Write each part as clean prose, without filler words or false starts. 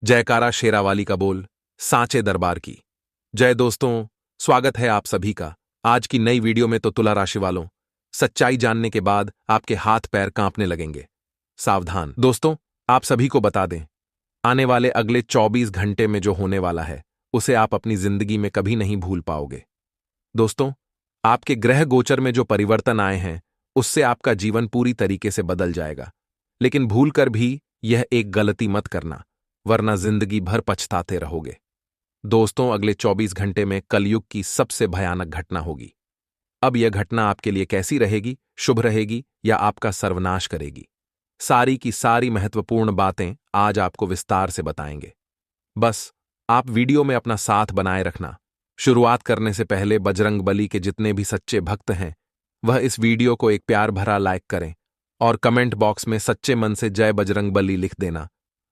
जयकारा शेरावाली का बोल, सांचे दरबार की। जय दोस्तों, स्वागत है आप सभी का। आज की नई वीडियो में तो तुला राशि वालों, सच्चाई जानने के बाद आपके हाथ पैर कांपने लगेंगे। सावधान दोस्तों, आप सभी को बता दें, आने वाले अगले 24 घंटे में जो होने वाला है उसे आप अपनी जिंदगी में कभी नहीं भूल पाओगे। दोस्तों, आपके ग्रह गोचर में जो परिवर्तन आए हैं उससे आपका जीवन पूरी तरीके से बदल जाएगा। लेकिन भूलकर भी यह एक गलती मत करना, वरना जिंदगी भर पछताते रहोगे। दोस्तों, अगले 24 घंटे में कलयुग की सबसे भयानक घटना होगी। अब यह घटना आपके लिए कैसी रहेगी, शुभ रहेगी या आपका सर्वनाश करेगी, सारी की सारी महत्वपूर्ण बातें आज आपको विस्तार से बताएंगे। बस आप वीडियो में अपना साथ बनाए रखना। शुरुआत करने से पहले बजरंगबली के जितने भी सच्चे भक्त हैं वह इस वीडियो को एक प्यार भरा लाइक करें और कमेंट बॉक्स में सच्चे मन से जय बजरंगबली लिख देना।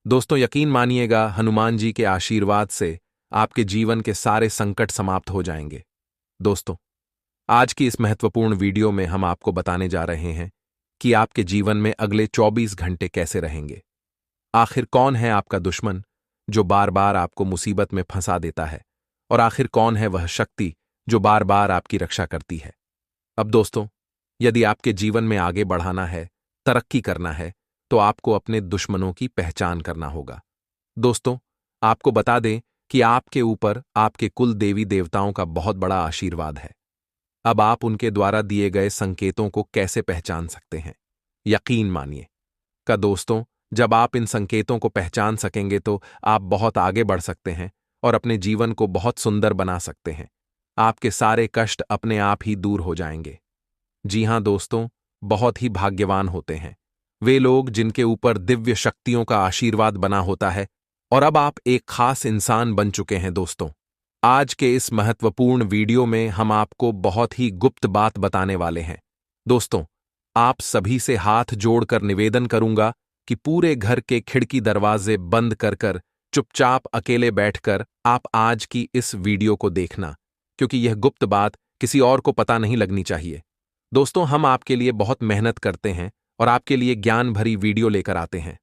दोस्तों, यकीन मानिएगा, हनुमान जी के आशीर्वाद से आपके जीवन के सारे संकट समाप्त हो जाएंगे। दोस्तों, आज की इस महत्वपूर्ण वीडियो में हम आपको बताने जा रहे हैं कि आपके जीवन में अगले 24 घंटे कैसे रहेंगे। आखिर कौन है आपका दुश्मन जो बार बार आपको मुसीबत में फंसा देता है, और आखिर कौन है वह शक्ति जो बार बार आपकी रक्षा करती है। अब दोस्तों, यदि आपके जीवन में आगे बढ़ाना है, तरक्की करना है, तो आपको अपने दुश्मनों की पहचान करना होगा। दोस्तों, आपको बता दें कि आपके ऊपर आपके कुल देवी देवताओं का बहुत बड़ा आशीर्वाद है। अब आप उनके द्वारा दिए गए संकेतों को कैसे पहचान सकते हैं? यकीन मानिए का दोस्तों, जब आप इन संकेतों को पहचान सकेंगे तो आप बहुत आगे बढ़ सकते हैं और अपने जीवन को बहुत सुंदर बना सकते हैं। आपके सारे कष्ट अपने आप ही दूर हो जाएंगे। जी हां दोस्तों, बहुत ही भाग्यवान होते हैं वे लोग जिनके ऊपर दिव्य शक्तियों का आशीर्वाद बना होता है। और अब आप एक खास इंसान बन चुके हैं। दोस्तों, आज के इस महत्वपूर्ण वीडियो में हम आपको बहुत ही गुप्त बात बताने वाले हैं। दोस्तों, आप सभी से हाथ जोड़कर निवेदन करूंगा कि पूरे घर के खिड़की दरवाजे बंद कर कर चुपचाप अकेले बैठकर आप आज की इस वीडियो को देखना, क्योंकि यह गुप्त बात किसी और को पता नहीं लगनी चाहिए। दोस्तों, हम आपके लिए बहुत मेहनत करते हैं और आपके लिए ज्ञान भरी वीडियो लेकर आते हैं।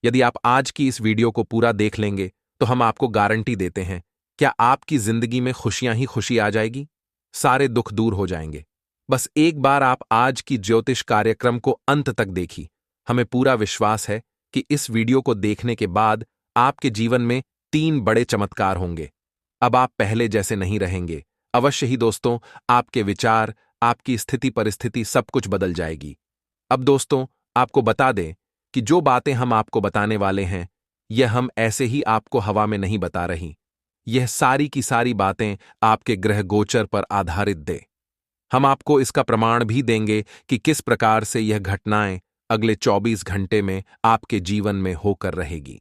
यदि आप आज की इस वीडियो को पूरा देख लेंगे तो हम आपको गारंटी देते हैं, क्या आपकी जिंदगी में खुशियां ही खुशी आ जाएगी, सारे दुख दूर हो जाएंगे। बस एक बार आप आज की ज्योतिष कार्यक्रम को अंत तक देखी। हमें पूरा विश्वास है कि इस वीडियो को देखने के बाद आपके जीवन में 3 बड़े चमत्कार होंगे। अब आप पहले जैसे नहीं रहेंगे। अवश्य ही दोस्तों, आपके विचार, आपकी स्थिति परिस्थिति सब कुछ बदल जाएगी। अब दोस्तों, आपको बता दें कि जो बातें हम आपको बताने वाले हैं यह हम ऐसे ही आपको हवा में नहीं बता रही। यह सारी की सारी बातें आपके ग्रह गोचर पर आधारित दे। हम आपको इसका प्रमाण भी देंगे कि किस प्रकार से यह घटनाएं अगले 24 घंटे में आपके जीवन में होकर रहेगी।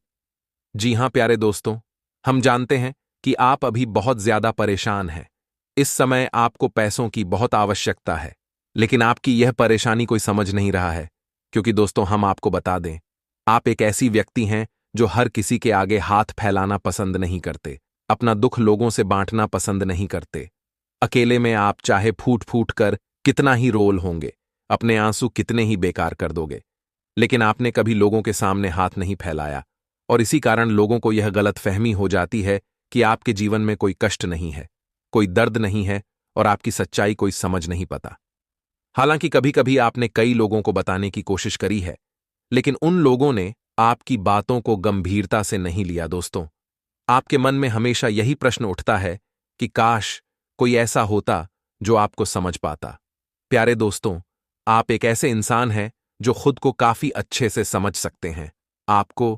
जी हां प्यारे दोस्तों, हम जानते हैं कि आप अभी बहुत ज्यादा परेशान हैं। इस समय आपको पैसों की बहुत आवश्यकता है, लेकिन आपकी यह परेशानी कोई समझ नहीं रहा है, क्योंकि दोस्तों हम आपको बता दें, आप एक ऐसी व्यक्ति हैं जो हर किसी के आगे हाथ फैलाना पसंद नहीं करते, अपना दुख लोगों से बांटना पसंद नहीं करते। अकेले में आप चाहे फूट फूट कर कितना ही रोल होंगे, अपने आंसू कितने ही बेकार कर दोगे, लेकिन आपने कभी लोगों के सामने हाथ नहीं फैलाया, और इसी कारण लोगों को यह गलतफहमी हो जाती है कि आपके जीवन में कोई कष्ट नहीं है, कोई दर्द नहीं है और आपकी सच्चाई कोई समझ नहीं पाता। हालांकि कभी कभी आपने कई लोगों को बताने की कोशिश करी है, लेकिन उन लोगों ने आपकी बातों को गंभीरता से नहीं लिया। दोस्तों, आपके मन में हमेशा यही प्रश्न उठता है कि काश कोई ऐसा होता जो आपको समझ पाता। प्यारे दोस्तों, आप एक ऐसे इंसान हैं जो खुद को काफी अच्छे से समझ सकते हैं। आपको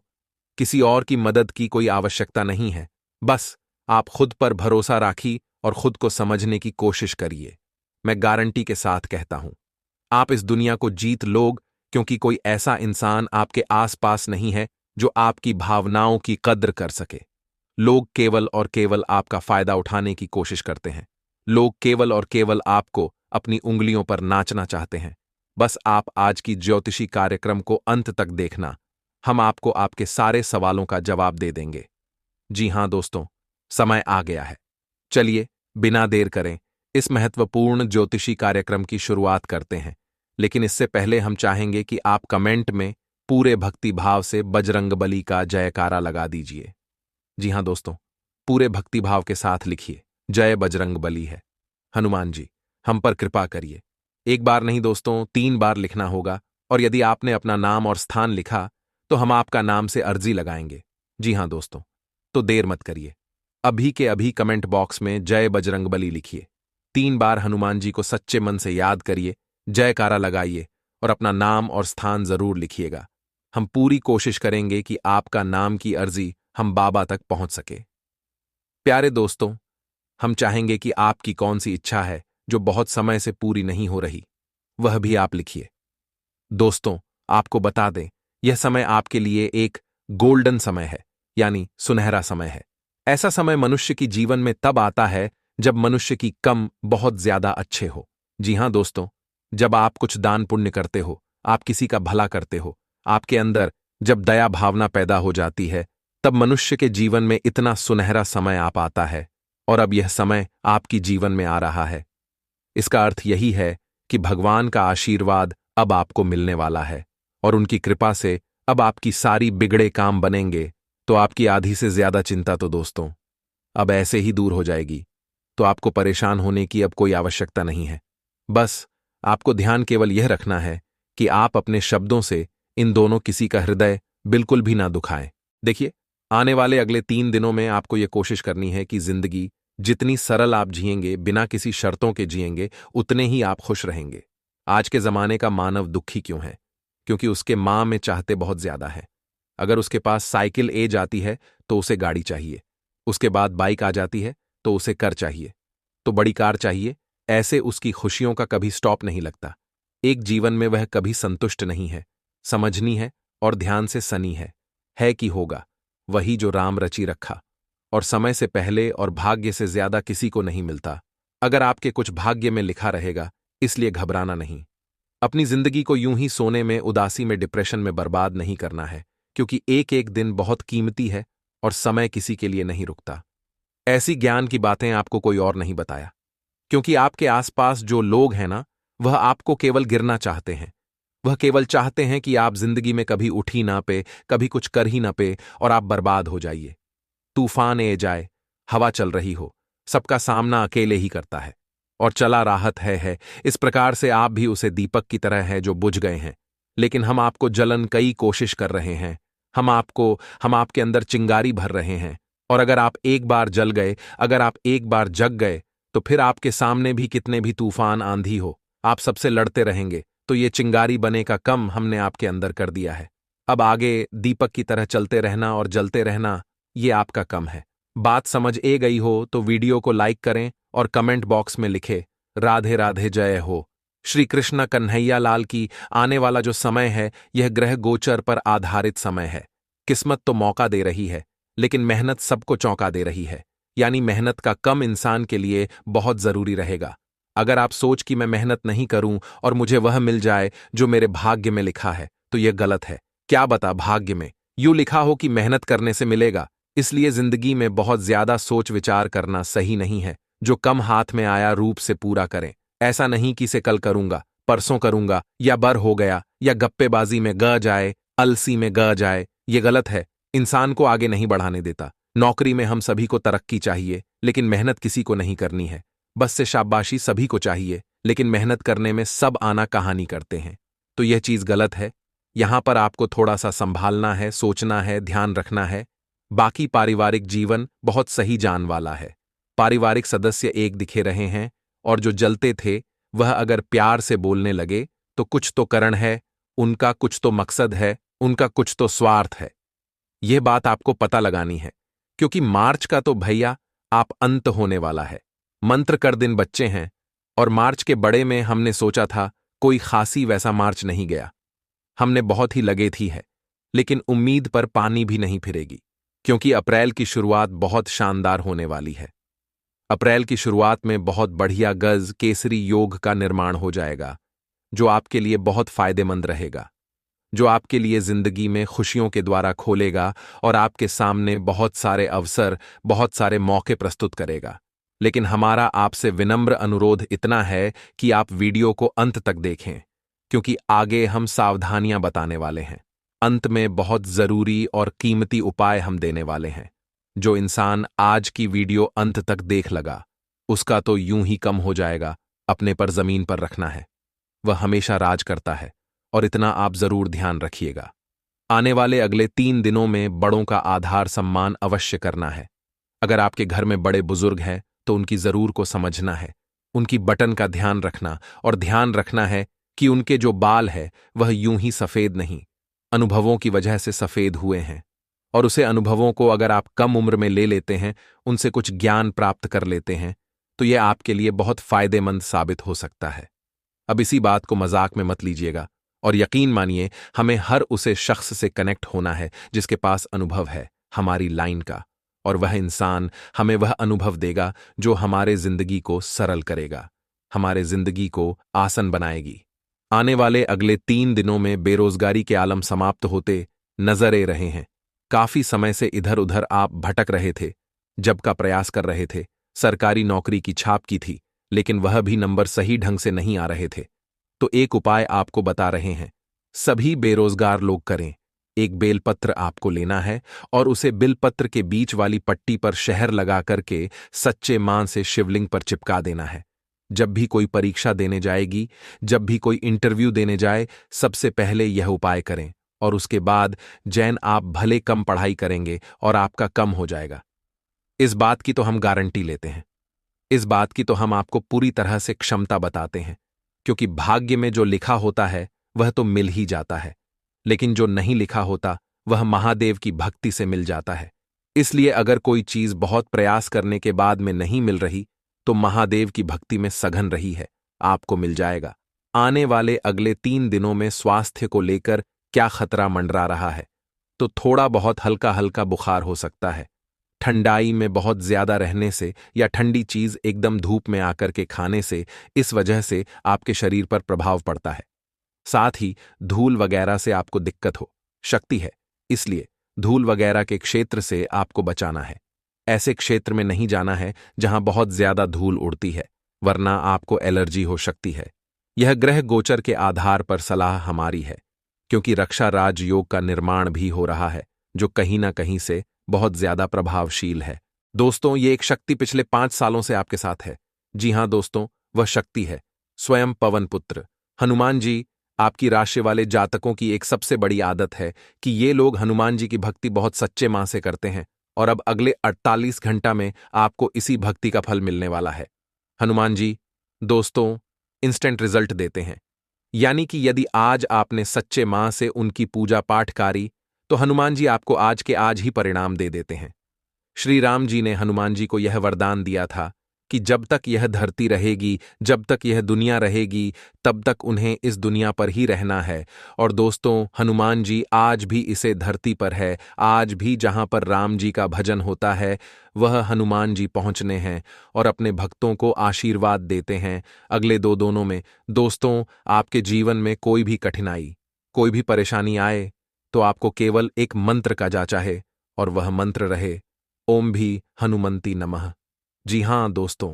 किसी और की मदद की कोई आवश्यकता नहीं है। बस आप खुद पर भरोसा राखिए और खुद को समझने की कोशिश करिए। मैं गारंटी के साथ कहता हूं, आप इस दुनिया को जीत लोग, क्योंकि कोई ऐसा इंसान आपके आसपास नहीं है जो आपकी भावनाओं की कद्र कर सके। लोग केवल और केवल आपका फायदा उठाने की कोशिश करते हैं। लोग केवल और केवल आपको अपनी उंगलियों पर नाचना चाहते हैं। बस आप आज की ज्योतिषी कार्यक्रम को अंत तक देखना। हम आपको आपके सारे सवालों का जवाब दे देंगे। जी हां दोस्तों, समय आ गया है। चलिए बिना देर करें इस महत्वपूर्ण ज्योतिषी कार्यक्रम की शुरुआत करते हैं। लेकिन इससे पहले हम चाहेंगे कि आप कमेंट में पूरे भक्ति भाव से बजरंगबली का जयकारा लगा दीजिए। जी हाँ दोस्तों, पूरे भक्तिभाव के साथ लिखिए, जय बजरंग बली है। हनुमान जी, हम पर कृपा करिए। एक बार नहीं दोस्तों, 3 बार लिखना होगा, और यदि आपने अपना नाम और स्थान लिखा तो हम आपका नाम से अर्जी लगाएंगे। जी हाँ दोस्तों, तो देर मत करिए, अभी के अभी कमेंट बॉक्स में जय बजरंगबली लिखिए। 3 बार हनुमान जी को सच्चे मन से याद करिए, जयकारा लगाइए और अपना नाम और स्थान जरूर लिखिएगा। हम पूरी कोशिश करेंगे कि आपका नाम की अर्जी हम बाबा तक पहुंच सके। प्यारे दोस्तों, हम चाहेंगे कि आपकी कौन सी इच्छा है जो बहुत समय से पूरी नहीं हो रही, वह भी आप लिखिए। दोस्तों, आपको बता दें, यह समय आपके लिए एक गोल्डन समय है, यानी सुनहरा समय है। ऐसा समय मनुष्य की जीवन में तब आता है जब मनुष्य की कम बहुत ज्यादा अच्छे हो। जी हां दोस्तों, जब आप कुछ दान पुण्य करते हो, आप किसी का भला करते हो, आपके अंदर जब दया भावना पैदा हो जाती है, तब मनुष्य के जीवन में इतना सुनहरा समय आप आता है। और अब यह समय आपकी जीवन में आ रहा है। इसका अर्थ यही है कि भगवान का आशीर्वाद अब आपको मिलने वाला है, और उनकी कृपा से अब आपकी सारी बिगड़े काम बनेंगे, तो आपकी आधी से ज्यादा चिंता तो दोस्तों अब ऐसे ही दूर हो जाएगी। तो आपको परेशान होने की अब कोई आवश्यकता नहीं है। बस आपको ध्यान केवल यह रखना है कि आप अपने शब्दों से इन दोनों किसी का हृदय बिल्कुल भी ना दुखाएं। देखिए, आने वाले अगले 3 दिनों में आपको यह कोशिश करनी है कि जिंदगी जितनी सरल आप जिएंगे, बिना किसी शर्तों के जिएंगे, उतने ही आप खुश रहेंगे। आज के जमाने का मानव दुखी क्यों है? क्योंकि उसके मां में चाहते बहुत ज्यादा है। अगर उसके पास साइकिल ए जाती है तो उसे गाड़ी चाहिए, उसके बाद बाइक आ जाती है तो उसे कार चाहिए, तो बड़ी कार चाहिए। ऐसे उसकी खुशियों का कभी स्टॉप नहीं लगता। एक जीवन में वह कभी संतुष्ट नहीं है। समझनी है और ध्यान से सनी है कि होगा वही जो राम रची रखा, और समय से पहले और भाग्य से ज्यादा किसी को नहीं मिलता। अगर आपके कुछ भाग्य में लिखा रहेगा, इसलिए घबराना नहीं। अपनी जिंदगी को यूं ही सोने में, उदासी में, डिप्रेशन में बर्बाद नहीं करना है, क्योंकि एक एक दिन बहुत कीमती है और समय किसी के लिए नहीं रुकता। ऐसी ज्ञान की बातें आपको कोई और नहीं बताया, क्योंकि आपके आसपास जो लोग हैं ना, वह आपको केवल गिरना चाहते हैं। वह केवल चाहते हैं कि आप जिंदगी में कभी उठ ही ना पे, कभी कुछ कर ही ना पे, और आप बर्बाद हो जाइए। तूफान ए जाए, हवा चल रही हो, सबका सामना अकेले ही करता है, और चला राहत है। इस प्रकार से आप भी उसे दीपक की तरह है जो बुझ गए हैं, लेकिन हम आपको जलन कई कोशिश कर रहे हैं। हम आपके अंदर चिंगारी भर रहे हैं, और अगर आप एक बार जल गए, अगर आप एक बार जग गए, तो फिर आपके सामने भी कितने भी तूफान आंधी हो, आप सबसे लड़ते रहेंगे। तो ये चिंगारी बने का कम हमने आपके अंदर कर दिया है। अब आगे दीपक की तरह चलते रहना और जलते रहना, ये आपका कम है। बात समझ ए गई हो तो वीडियो को लाइक करें और कमेंट बॉक्स में लिखे, राधे राधे जय हो। श्री कृष्ण कन्हैया लाल की। आने वाला जो समय है, यह ग्रह गोचर पर आधारित समय है। किस्मत तो मौका दे रही है, लेकिन मेहनत सबको चौंका दे रही है। यानी मेहनत का कम इंसान के लिए बहुत जरूरी रहेगा। अगर आप सोच कि मैं मेहनत नहीं करूं और मुझे वह मिल जाए जो मेरे भाग्य में लिखा है, तो यह गलत है। क्या बता, भाग्य में यूं लिखा हो कि मेहनत करने से मिलेगा, इसलिए जिंदगी में बहुत ज्यादा सोच विचार करना सही नहीं है। जो कम हाथ में आया रूप से पूरा करें। ऐसा नहीं कि इसे कल करूंगा, परसों करूंगा, या बर हो गया, या गप्पेबाजी में ग जाए, अलसी में ग जाए। ये गलत है, इंसान को आगे नहीं बढ़ाने देता। नौकरी में हम सभी को तरक्की चाहिए, लेकिन मेहनत किसी को नहीं करनी है। बस से शाबाशी सभी को चाहिए, लेकिन मेहनत करने में सब आना कहानी करते हैं। तो यह चीज गलत है। यहां पर आपको थोड़ा सा संभालना है, सोचना है, ध्यान रखना है। बाकी पारिवारिक जीवन बहुत सही जान वाला है। पारिवारिक सदस्य एक दिखे रहे हैं, और जो जलते थे वह अगर प्यार से बोलने लगे तो कुछ तो कारण है, उनका कुछ तो मकसद है, उनका कुछ तो स्वार्थ है। यह बात आपको पता लगानी है, क्योंकि मार्च का तो भैया आप अंत होने वाला है। मंत्र कर दिन बच्चे हैं, और मार्च के बड़े में हमने सोचा था कोई खासी वैसा मार्च नहीं गया। हमने बहुत ही लगे थी है, लेकिन उम्मीद पर पानी भी नहीं फिरेगी, क्योंकि अप्रैल की शुरुआत बहुत शानदार होने वाली है। अप्रैल की शुरुआत में बहुत बढ़िया गज केसरी योग का निर्माण हो जाएगा, जो आपके लिए बहुत फायदेमंद रहेगा, जो आपके लिए जिंदगी में खुशियों के द्वारा खोलेगा और आपके सामने बहुत सारे अवसर, बहुत सारे मौके प्रस्तुत करेगा। लेकिन हमारा आपसे विनम्र अनुरोध इतना है कि आप वीडियो को अंत तक देखें, क्योंकि आगे हम सावधानियां बताने वाले हैं। अंत में बहुत जरूरी और कीमती उपाय हम देने वाले हैं। जो इंसान आज की वीडियो अंत तक देख लगा, उसका तो यूं ही कम हो जाएगा, अपने पर जमीन पर रखना है। वह हमेशा राज करता है, और इतना आप जरूर ध्यान रखिएगा। आने वाले अगले 3 दिनों में बड़ों का आधार सम्मान अवश्य करना है। अगर आपके घर में बड़े बुजुर्ग हैं तो उनकी जरूर को समझना है, उनकी बटन का ध्यान रखना, और ध्यान रखना है कि उनके जो बाल है वह यूं ही सफेद नहीं, अनुभवों की वजह से सफेद हुए हैं। और उसे अनुभवों को अगर आप कम उम्र में ले लेते हैं, उनसे कुछ ज्ञान प्राप्त कर लेते हैं, तो यह आपके लिए बहुत फायदेमंद साबित हो सकता है। अब इसी बात को मजाक में मत लीजिएगा, और यकीन मानिए, हमें हर उसे शख्स से कनेक्ट होना है जिसके पास अनुभव है हमारी लाइन का, और वह इंसान हमें वह अनुभव देगा जो हमारे जिंदगी को सरल करेगा, हमारे जिंदगी को आसान बनाएगी। आने वाले अगले 3 दिनों में बेरोजगारी के आलम समाप्त होते नजर आ रहे हैं। काफी समय से इधर उधर आप भटक रहे थे, जब का प्रयास कर रहे थे, सरकारी नौकरी की छाप की थी, लेकिन वह भी नंबर सही ढंग से नहीं आ रहे थे। तो एक उपाय आपको बता रहे हैं, सभी बेरोजगार लोग करें। एक बेलपत्र आपको लेना है और उसे बिलपत्र के बीच वाली पट्टी पर शहर लगा करके सच्चे मां से शिवलिंग पर चिपका देना है। जब भी कोई परीक्षा देने जाएगी, जब भी कोई इंटरव्यू देने जाए, सबसे पहले यह उपाय करें, और उसके बाद जैन आप भले कम पढ़ाई करेंगे और आपका कम हो जाएगा। इस बात की तो हम गारंटी लेते हैं, इस बात की तो हम आपको पूरी तरह से क्षमता बताते हैं, क्योंकि भाग्य में जो लिखा होता है वह तो मिल ही जाता है, लेकिन जो नहीं लिखा होता वह महादेव की भक्ति से मिल जाता है। इसलिए अगर कोई चीज बहुत प्रयास करने के बाद में नहीं मिल रही, तो महादेव की भक्ति में सघन रही है, आपको मिल जाएगा। आने वाले अगले 3 दिनों में स्वास्थ्य को लेकर क्या खतरा मंडरा रहा है, तो थोड़ा बहुत हल्का हल्का बुखार हो सकता है। ठंडाई में बहुत ज्यादा रहने से या ठंडी चीज एकदम धूप में आकर के खाने से, इस वजह से आपके शरीर पर प्रभाव पड़ता है। साथ ही धूल वगैरह से आपको दिक्कत हो सकती है, इसलिए धूल वगैरह के क्षेत्र से आपको बचाना है। ऐसे क्षेत्र में नहीं जाना है जहां बहुत ज्यादा धूल उड़ती है, वरना आपको एलर्जी हो सकती है। यह ग्रह गोचर के आधार पर सलाह हमारी है, क्योंकि रक्षा राजयोग का निर्माण भी हो रहा है, जो कहीं ना कहीं से बहुत ज्यादा प्रभावशील है। दोस्तों, ये एक शक्ति पिछले 5 सालों से आपके साथ है। जी हां दोस्तों, वह शक्ति है स्वयं पवन पुत्र हनुमान जी। आपकी राशि वाले जातकों की एक सबसे बड़ी आदत है कि ये लोग हनुमान जी की भक्ति बहुत सच्चे मां से करते हैं, और अब अगले 48 घंटा में आपको इसी भक्ति का फल मिलने वाला है। हनुमान जी दोस्तों इंस्टेंट रिजल्ट देते हैं, यानी कि यदि आज आपने सच्चे मां से उनकी पूजा पाठ करी, तो हनुमान जी आपको आज के आज ही परिणाम दे देते हैं। श्री राम जी ने हनुमान जी को यह वरदान दिया था कि जब तक यह धरती रहेगी, जब तक यह दुनिया रहेगी, तब तक उन्हें इस दुनिया पर ही रहना है। और दोस्तों, हनुमान जी आज भी इसे धरती पर है, आज भी जहां पर राम जी का भजन होता है, वह हनुमान जी पहुंचने हैं और अपने भक्तों को आशीर्वाद देते हैं। अगले 2 दिनों में दोस्तों, आपके जीवन में कोई भी कठिनाई, कोई भी परेशानी आए, तो आपको केवल एक मंत्र का जाचा है, और वह मंत्र रहे ओम भी हनुमंती नमः। जी हां दोस्तों,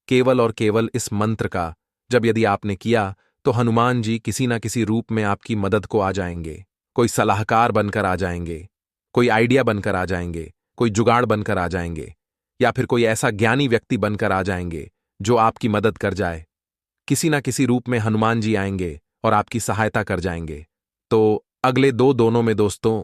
केवल और केवल इस मंत्र का जब यदि आपने किया, तो हनुमान जी किसी ना किसी रूप में आपकी मदद को आ जाएंगे। कोई सलाहकार बनकर आ जाएंगे, कोई आइडिया बनकर आ जाएंगे, कोई जुगाड़ बनकर आ जाएंगे, या फिर कोई ऐसा ज्ञानी व्यक्ति बनकर आ जाएंगे जो आपकी मदद कर जाए। किसी ना किसी रूप में हनुमान जी आएंगे और आपकी सहायता कर जाएंगे। तो अगले 2 दिनों में दोस्तों,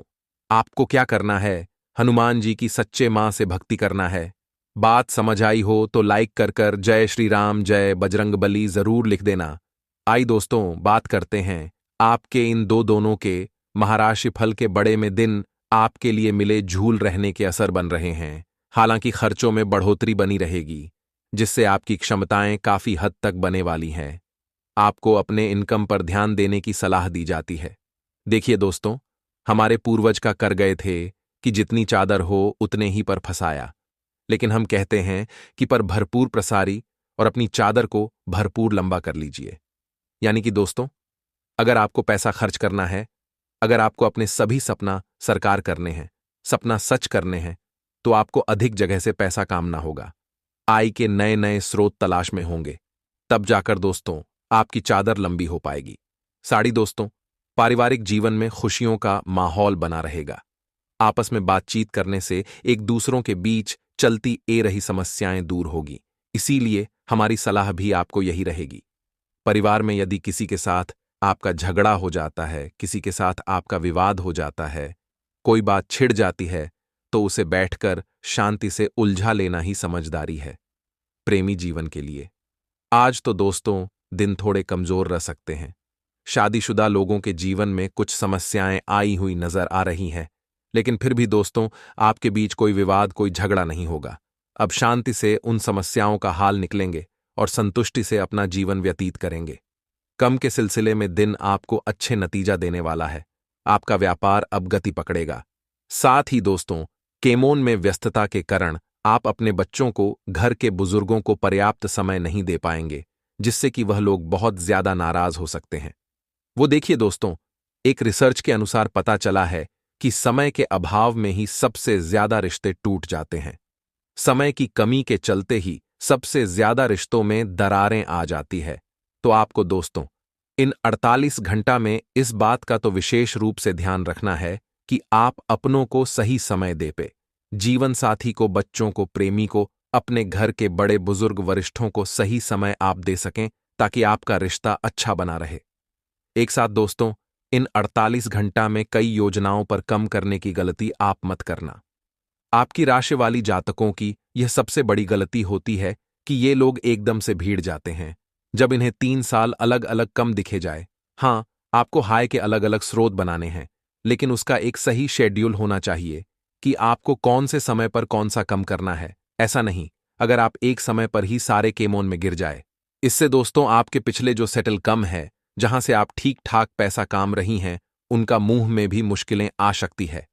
आपको क्या करना है? हनुमान जी की सच्चे मां से भक्ति करना है। बात समझ आई हो तो लाइक कर कर जय श्री राम जय बजरंगबली जरूर लिख देना। आई दोस्तों, बात करते हैं आपके इन 2 दिनों के महाराशि फल के। बड़े में दिन आपके लिए मिले झूल रहने के असर बन रहे हैं। हालांकि खर्चों में बढ़ोतरी बनी रहेगी, जिससे आपकी क्षमताएं काफी हद तक बने वाली हैं। आपको अपने इनकम पर ध्यान देने की सलाह दी जाती है। देखिए दोस्तों, हमारे पूर्वज का कर गए थे कि जितनी चादर हो उतने ही पर फंसाया, लेकिन हम कहते हैं कि पर भरपूर प्रसारी, और अपनी चादर को भरपूर लंबा कर लीजिए। यानी कि दोस्तों, अगर आपको पैसा खर्च करना है, अगर आपको अपने सभी सपना साकार करने हैं, सपना सच करने हैं, तो आपको अधिक जगह से पैसा कामना होगा। आय के नए नए स्रोत तलाश में होंगे, तब जाकर दोस्तों आपकी चादर लंबी हो पाएगी। साड़ी दोस्तों, पारिवारिक जीवन में खुशियों का माहौल बना रहेगा। आपस में बातचीत करने से एक दूसरों के बीच चलती ए रही समस्याएं दूर होगी। इसीलिए हमारी सलाह भी आपको यही रहेगी। परिवार में यदि किसी के साथ आपका झगड़ा हो जाता है, किसी के साथ आपका विवाद हो जाता है, कोई बात छिड़ जाती है, तो उसे बैठकर शांति से उलझा लेना ही समझदारी है प्रेमी जीवन के लिए। आज तो दोस्तों दिन थोड़े कमजोर रह सकते हैं। शादीशुदा लोगों के जीवन में कुछ समस्याएं आई हुई नजर आ रही हैं, लेकिन फिर भी दोस्तों आपके बीच कोई विवाद, कोई झगड़ा नहीं होगा। अब शांति से उन समस्याओं का हाल निकलेंगे और संतुष्टि से अपना जीवन व्यतीत करेंगे। कम के सिलसिले में दिन आपको अच्छे नतीजा देने वाला है। आपका व्यापार अब गति पकड़ेगा। साथ ही दोस्तों केमोन में व्यस्तता के कारण आप अपने बच्चों को, घर के बुजुर्गों को पर्याप्त समय नहीं दे पाएंगे, जिससे कि वह लोग बहुत ज्यादा नाराज हो सकते हैं। वो देखिए दोस्तों, एक रिसर्च के अनुसार पता चला है कि समय के अभाव में ही सबसे ज्यादा रिश्ते टूट जाते हैं। समय की कमी के चलते ही सबसे ज्यादा रिश्तों में दरारें आ जाती है। तो आपको दोस्तों इन 48 घंटा में इस बात का तो विशेष रूप से ध्यान रखना है कि आप अपनों को सही समय दे पे, जीवन साथी को, बच्चों को, प्रेमी को, अपने घर के बड़े बुजुर्ग वरिष्ठों को सही समय आप दे सकें, ताकि आपका रिश्ता अच्छा बना रहे। एक साथ दोस्तों इन 48 घंटा में कई योजनाओं पर कम करने की गलती आप मत करना। आपकी राशि वाली जातकों की यह सबसे बड़ी गलती होती है कि ये लोग एकदम से भीड़ जाते हैं जब इन्हें 3 साल अलग अलग कम दिखे जाए। हाँ, आपको हाय के अलग अलग स्रोत बनाने हैं, लेकिन उसका एक सही शेड्यूल होना चाहिए कि आपको कौन से समय पर कौन सा कम करना है। ऐसा नहीं अगर आप एक समय पर ही सारे केमोन में गिर जाए। इससे दोस्तों आपके पिछले जो सेटल कम है, जहां से आप ठीक ठाक पैसा काम रही हैं, उनका मुंह में भी मुश्किलें आ सकती है।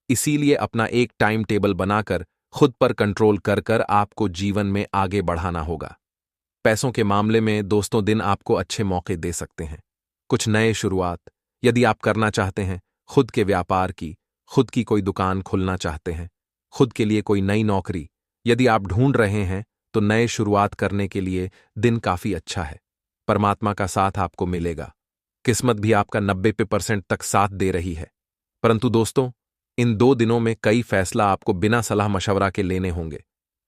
इसीलिए अपना एक टाइम टेबल बनाकर खुद पर कंट्रोल कर कर आपको जीवन में आगे बढ़ाना होगा। पैसों के मामले में दोस्तों दिन आपको अच्छे मौके दे सकते हैं। कुछ नए शुरुआत यदि आप करना चाहते हैं, खुद के व्यापार की, खुद की कोई दुकान खोलना चाहते हैं, खुद के लिए कोई नई नौकरी यदि आप ढूंढ रहे हैं, तो नए शुरुआत करने के लिए दिन काफी अच्छा है। परमात्मा का साथ आपको मिलेगा। किस्मत भी आपका 90% तक साथ दे रही है। परंतु दोस्तों इन 2 दिनों में कई फैसला आपको बिना सलाह मशवरा के लेने होंगे।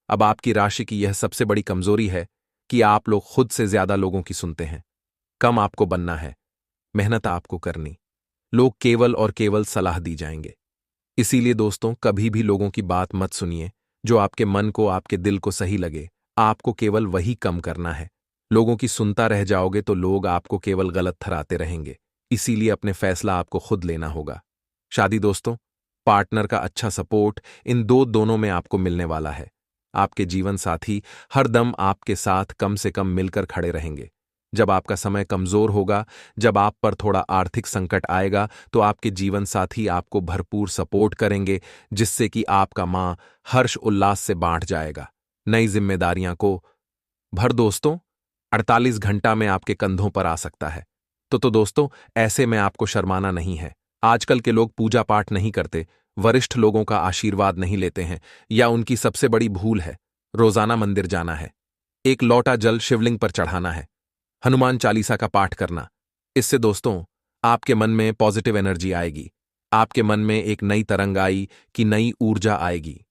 अब आपकी राशि की यह सबसे बड़ी कमजोरी है कि आप लोग खुद से ज्यादा लोगों की सुनते हैं। कम आपको बनना है, मेहनत आपको करनी। लोग केवल और केवल सलाह दी जाएंगे। इसीलिए दोस्तों कभी भी लोगों की बात मत सुनिए। जो आपके मन को, आपके दिल को सही लगे, आपको केवल वही कम करना है। लोगों की सुनता रह जाओगे तो लोग आपको केवल गलत ठहराते रहेंगे। इसीलिए अपने फैसला आपको खुद लेना होगा। शादी दोस्तों, पार्टनर का अच्छा सपोर्ट इन दोनों में आपको मिलने वाला है। आपके जीवन साथी हर दम आपके साथ कम से कम मिलकर खड़े रहेंगे। जब आपका समय कमजोर होगा, जब आप पर थोड़ा आर्थिक संकट आएगा, तो आपके जीवन साथी आपको भरपूर सपोर्ट करेंगे, जिससे कि आपका मां हर्ष उल्लास से बांट जाएगा। नई जिम्मेदारियां को भर दोस्तों 48 घंटा में आपके कंधों पर आ सकता है। तो दोस्तों ऐसे में आपको शर्माना नहीं है। आजकल के लोग पूजा पाठ नहीं करते, वरिष्ठ लोगों का आशीर्वाद नहीं लेते हैं, या उनकी सबसे बड़ी भूल है रोजाना मंदिर जाना है, एक लोटा जल शिवलिंग पर चढ़ाना है, हनुमान चालीसा का पाठ करना। इससे दोस्तों आपके मन में पॉजिटिव एनर्जी आएगी। आपके मन में एक नई तरंग आई कि नई ऊर्जा आएगी।